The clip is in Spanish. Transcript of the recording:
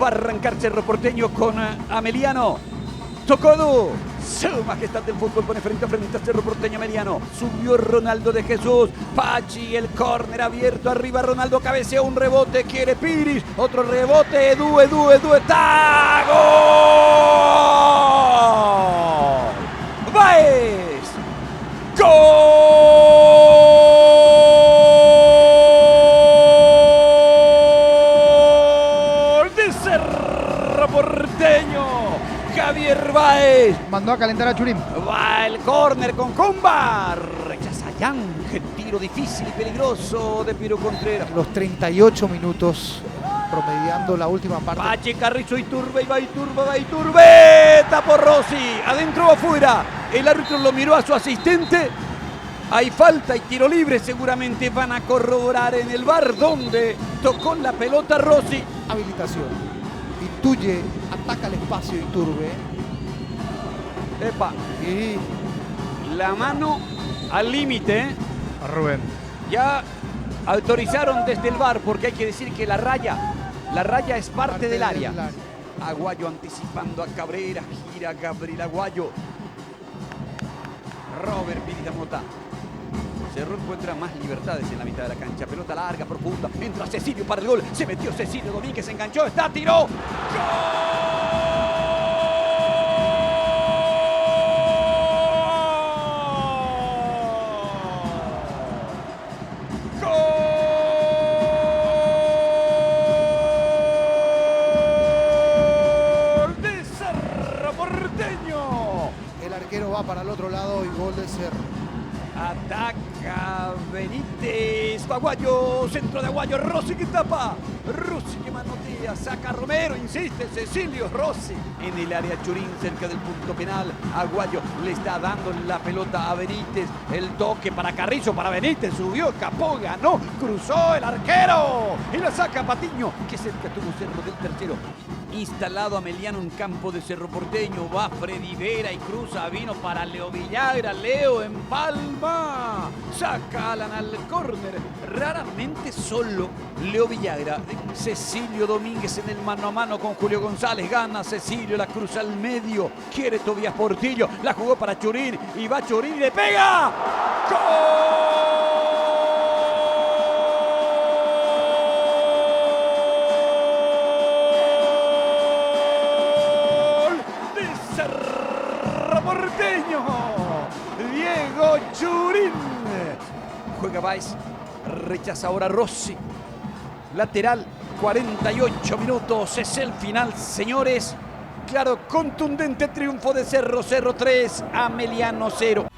Va a arrancar Cerro Porteño con Ameliano. Tocó. Su majestad del fútbol pone frente a frente a Cerro Porteño. Ameliano. Subió Ronaldo de Jesús. Pachi, el córner abierto arriba. Ronaldo cabeceó un rebote. Quiere Piris. Otro rebote. Edu. ¡Está! ¡Gol! ¡Báez! ¡Gol! De Cerro Porteño. Javier Báez. Mandó a calentar a Churín. Va el córner con Comba. Rechaza Yang. Tiro difícil y peligroso de Piro Contreras. Los 38 minutos promediando la última parte. Pache, Carrizo, Iturbe, y va Iturbe. Tapó Rossi. Adentro o afuera. El árbitro lo miró a su asistente. Hay falta y tiro libre. Seguramente van a corroborar en el VAR donde tocó la pelota Rossi. Habilitación. Intuye, ataca el espacio Iturbe. Epa. Y La mano al límite. a Rubén. Ya autorizaron desde el VAR porque hay que decir que la raya es parte del área. Aguayo anticipando a Cabrera, gira Gabriel Aguayo. Robert Piridamota. Cerro encuentra más libertades en la mitad de la cancha. Pelota larga, profunda. Entra Cecilio para el gol. Se metió Cecilio Domínguez, se enganchó, está, tiró. ¡Gol! De Cerro Porteño. El arquero va para el otro lado y gol de Cerro. Ataca Benítez, Aguayo, centro de Aguayo, Rossi que tapa, Rossi que manotea, saca Romero, insiste Cecilio, Rossi en el área Churín cerca del punto penal. Aguayo le está dando la pelota a Benítez, el toque para Carrizo, para Benítez, subió, escapó, ganó, cruzó el arquero y la saca Patiño, que cerca tuvo Cerro del tercero. Instalado Ameliano en campo de Cerro Porteño, va Freddy Vera y cruza, vino para Leo Villagra, Leo en palma, saca Alan al córner, raramente solo Leo Villagra, Cecilio Domínguez en el mano a mano con Julio González, gana Cecilio, la cruza al medio, quiere Tobías Portillo, la jugó para Churín y va Churín y le pega, ¡gol! Porteño, Diego Churín. Juega Báez, rechaza ahora Rossi. Lateral, 48 minutos, es el final, señores. Claro, contundente triunfo de Cerro, 3, Ameliano 0.